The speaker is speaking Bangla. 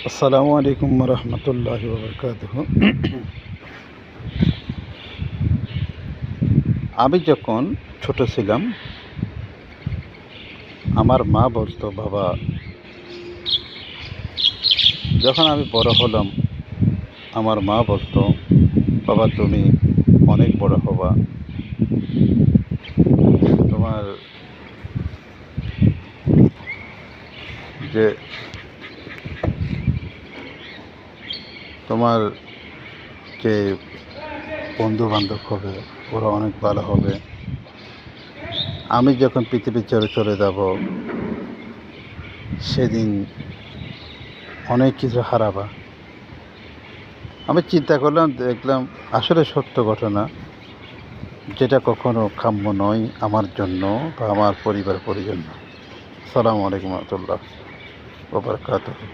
আসসালামু আলাইকুম রহমতুল্লাহি ওয়া বারাকাতুহু। আমি যখন ছোট ছিলাম, আমার মা বলতো, বাবা, যখন আমি বড় হলাম, আমার মা বলতো, বাবা, তুমি অনেক বড় হবা, তোমার যে তোমার যে বন্ধু বান্ধব হবে ওরা অনেক ভালো হবে। আমি যখন পৃথিবী ছেড়ে চলে যাব, সেদিন অনেক কিছু হারাবা। আমি চিন্তা করলাম, দেখলাম আসলে সত্য ঘটনা, যেটা কখনো কাম্য নয় আমার জন্য বা আমার পরিবার পরিজন। আসসালামু আলাইকুম রহমতুল্লাহ ওয়া বারাকাতুহু।